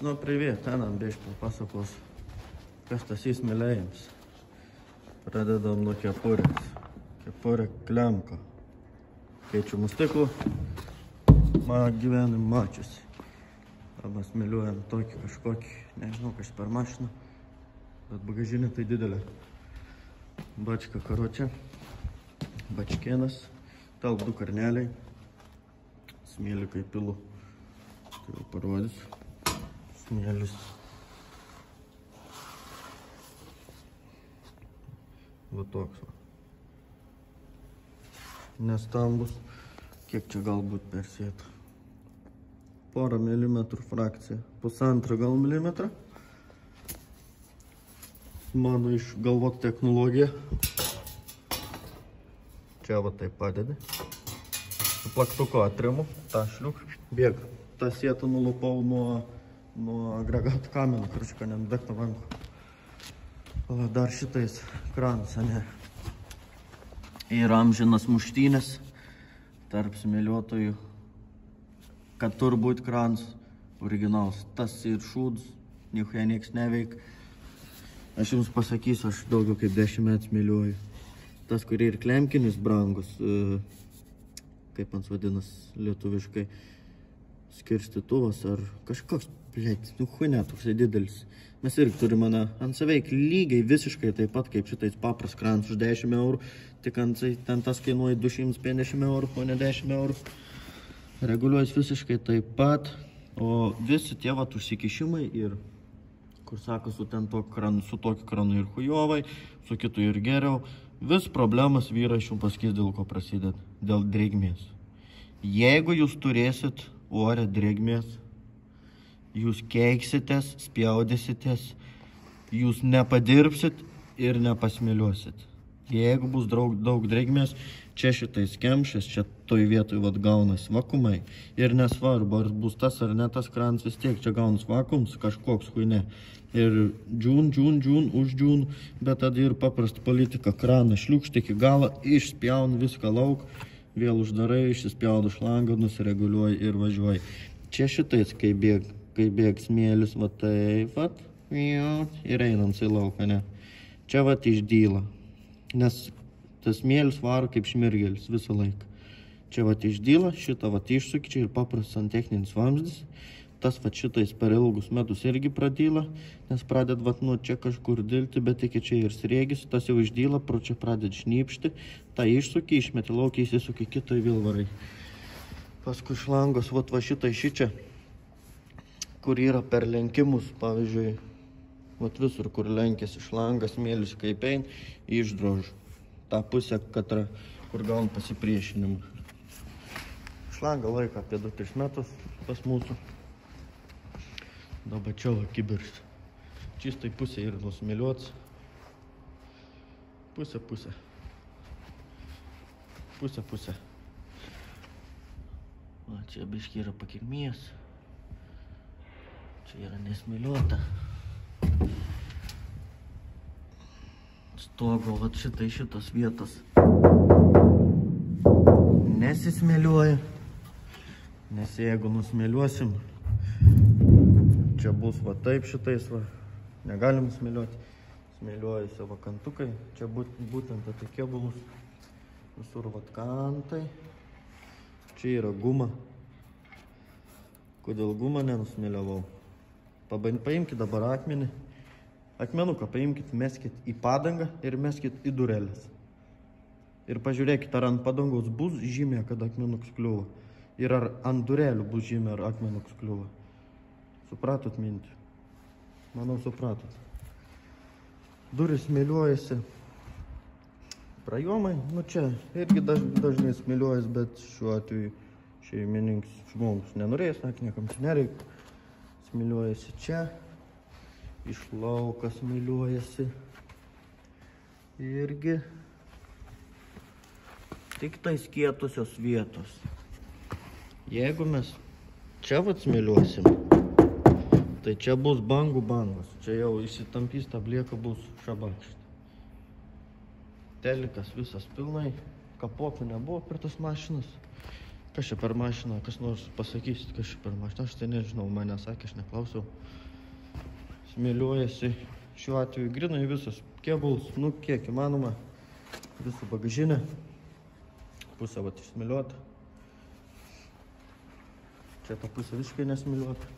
Nu, привет, Anam bišķi papasakos, kas tas izmėlējums. Pradedam nuo kepurės. Kepurė klemka. Keičiamu stiklu. Man gyvenim mačiusi. Arba smėliuojam tokį kažkokį, nežinau, kas per mašiną. Bet bagažinė tai didelė. Bačka karočią. Bačkėnas. Talp 2 karneliai. Smėlį kaip pilu. Tai jau parodysiu. Smėlis. Va toks va. Nestambus. Kiek čia galbūt per sėtą? Porą milimetrų frakcija. 1,5 gal milimetrą. Mano išgalvot technologija. Čia va taip padedi. Su plaktuku atrimu. Ta šliuk. Bėg. Ta sėtą nulupau nuo agregatų kamenų, kad nenudegtų rankų. Dar šitais kranas, ne. Yra amžinas muštynės tarp smėliuotojų, kad turbūt kranas originals. Tas ir šūdus, nieko nieks neveik. Aš jums pasakysiu, aš daugiau kaip 10 metų smėliuoju. Tas, kurie ir klemkinis brangus, kaip man vadinas lietuviškai, skirstytuvas ar kažkoks, blėt, nu huinė toksai didelis. Mes irgi turime ant saveik lygiai visiškai taip pat kaip šitais papras kranas už 10 eurų, tik ten tas kainuoja 250 eurų, o ne 10 eurų. Reguliuojas visiškai taip pat, o visi tie vat užsikišimai ir, kur sako, su tokiu kranu ir hujovai, su kitu ir geriau, vis problemas vyrai aš jums pasakys, dėl ko prasideda, dėl drėgmės. Jeigu jūs turėsit ore drėgmės, jūs keiksitės, spjaudysitės, jūs nepadirbsit ir nepasmėliuosit. Jeigu bus daug drėgmės, čia šitais kemšės, čia toj vietoj vat gaunas vakumai. Ir nesvarbu, ar bus tas ar ne tas kranas, vis tiek čia gaunas vakums, kažkoks huinė. Ir džiūn, uždžiūn, bet tada ir paprasta politika. Kraną šliukšti iki galą, išspjaun viską lauk, vėl uždarai, išsispjaudu šlangą, nusireguliuoji ir važiuoji. Čia šitais, kai bėg smėlis, va taip, vat, ir einant į lauką, ne. Čia vat išdyla, nes tas smėlis varo kaip šmirgelis visą laiką. Čia vat išdyla, šitą vat išsuki, čia ir paprastas santechninis vamzdis. Tas vat šitais per ilgus metus irgi pradyla, nes praded vat nuo čia kažkur dilti, bet iki čia ir srėgis, tas jau išdyla, pro čia praded šnypšti, tą išsuki, išmeti laukiai, įsisuki kitą į vilvarai. Paskui šlangos, vat va šitai šičia, kur yra per lenkimus, pavyzdžiui, vat visur, kur lenkėsi šlangas, smėlis kaip ein, išdrož. Ta pusė, kur gaun pasipriešinimą. Šlanga laika apie 2-3 metus pas mūsų. Dabar čia kibirs. Čistai pusė ir nusmėliuots. Pusė. Va, čia biški yra pakirmės. Čia yra nesmėliuota. Stogo, vat šitos vietos nesismėliuoja. Nes jeigu nusmėliuosim, čia bus va taip šitais va. Negalim smėliuoti. Smėliuoja savo kantukai. Čia būtent tokie bulus. Visur vat kantai. Čia yra guma. Kodėl gumą nenusmėliavau? Paimkit dabar akmenį. Akmenuką paimkit, meskit į padangą ir meskit į durelės. Ir pažiūrėkit, ar ant padangos bus žymė, kad akmenuks kliuva. Ir ar ant durelių bus žymė, ar akmenuks kliuva. Supratot mintį? Manau, supratot. Durys smėliuojasi. Prajomai, nu čia irgi dažnai smėliuojas, bet šiuo atveju šeimininkas žmogus nenorės, niekam čia nereikia. Smėliuojasi čia. Iš lauką smėliuojasi. Irgi. Tik tais kietusios vietos. Jeigu mes čia vat smėliuosim, tai čia bus bangos. Čia jau įsitampys, tablieka bus šabakšt. Telikas visas pilnai. Kapokų nebuvo per tas mašinas. Kas čia per mašiną, kas nors pasakysit, kas čia per mašiną, aš tai nežinau, mane sakė, aš neklausiau. Smėliuojasi šiuo atveju grinai visas kėbuls, nu kiek įmanoma, visų bagažinė, pusė vat išsmėliuota. Čia ta pusė visiškai nesmėliuota.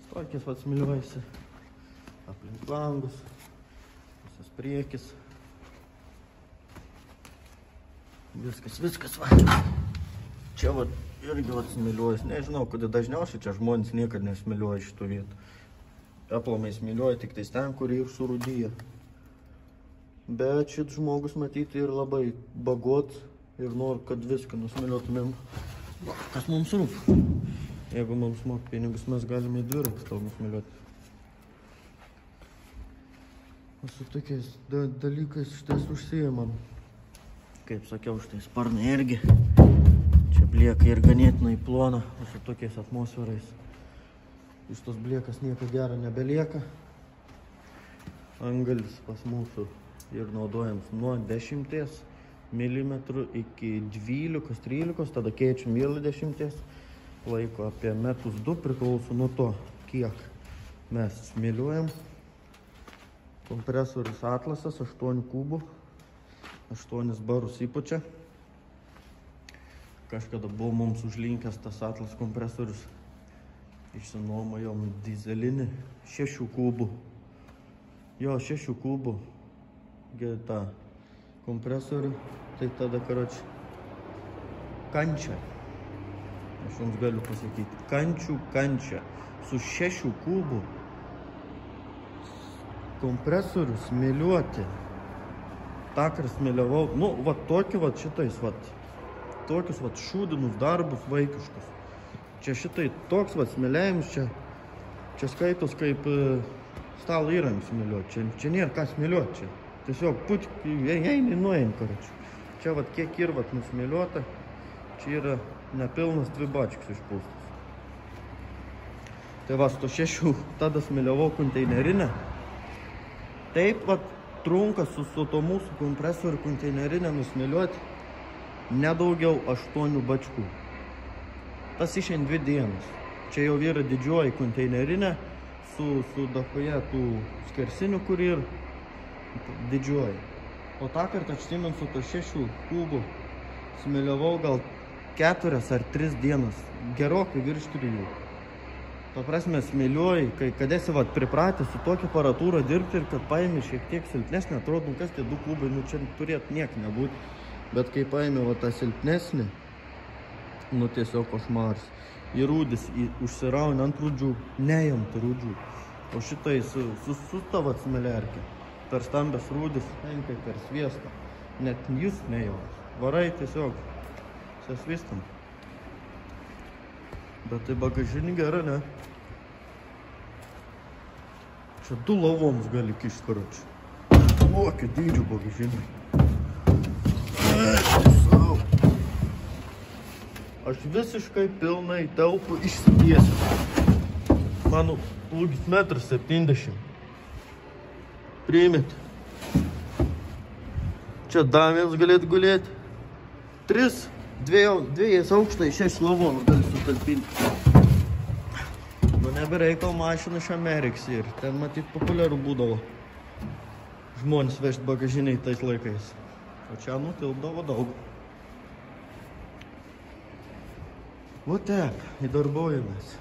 Stokės vat smėliuojasi, aplink langus, visas priekis. Viskas va. Čia vat irgi vat smėliuojas. Nežinau, kodėl dažniausiai čia žmonės niekad nesmėliuoja šitų vietų. Aplamai smėliuoja tik tais ten, kur ir surūdyja. Bet šit žmogus matyti ir labai bagot ir nori, kad viską nusmėliuotumėm. Kas mums rūp? Jeigu mums moka pinigus, mes galime į dviratį tau nusmėliuoti. O su tokiais dalykais šitais užsiimam. Kaip sakiau, štai sparnai irgi. Čia blieka ir ganėtinai plona, o su tokiais atmosferais. Iš tos bliekas nieko gero nebelieka. Angalis pas mūsų ir naudojams nuo 10 mm iki 12-13, tada keičiam vėl 10. Laiko apie metus 2 priklauso nuo to, kiek mes smėliuojam. Kompresorius Atlasas 8 kubų. 8 barus įpučia. Kažkada buvo mums užlinkęs tas Atlas kompresorius. Išsinuomojom dizelinį 6 kubų. Jo, 6 kubų. tą kompresorių, tai tada, karoči, kančia. Aš jums galiu pasakyti, kančių kančia. Su 6 kubų kompresorių smėliuoti. Takar smėliavau, nu, va tokį, va šitais, va. Tokius, va, šūdinus darbus vaikiškus. Čia šitai toks, va, smėliavimas, čia skaitos kaip stalo įrankių smėliuoti. Čia nėra ką smėliuoti čia. Tiesiog eini nuėjim, karoči. Čia, va, kiek ir, va, nusmėliuota. Čia yra nepilnas 2 bačkis išpūstas. Tai va, su 6 tada smėliavau konteinerinę. Taip, va, trunka su to mūsų kompresorių konteinerinę nusmėliuoti nedaugiau 8 bačkų. Tas išein 2 dienas. Čia jau yra didžioji konteinerinė su dakoje tų skersinių, kur ir didžioji. O tą kartą atsimenu su to 6 kubų smėliavau gal 4 ar 3 dienas. Gerokai virš 3. Ta prasme, smėliuoji, kad esi pripratęs su tokia aparatūra dirbti ir kad paėmė šiek tiek silpnesnį, atrodo, kas tie 2 kubai, nu čia turėtų niek nebūti. Bet kai paėmė tą silpnesnį, nu tiesiog košmaras. Į rūdis užsirauni ant rūdžių, nejamt rūdžių. O šitai su tavo smėliarkė. Per stambės rūdis, enkai per sviestą. Net jūs nejaus. Varai tiesiog sesvistam. Bet tai bagažinį gera, ne? Čia 2 lavoms gali kišti, karoči. Kokio dydžio bagažinį. Aš visiškai pilnai telpu išsitiesiu. Mano plūgis 1,70 m. Priimit. Čia damės galėtų gulėti. 2 aukštai 6 lavonų gali sutalpinti. Nu nebereikal mašina iš Amerikos ir ten matyt populiaru būdavo žmonės vežti bagažiniai tais laikais. O čia nutilpdavo daug. O taip, įdarbojamės.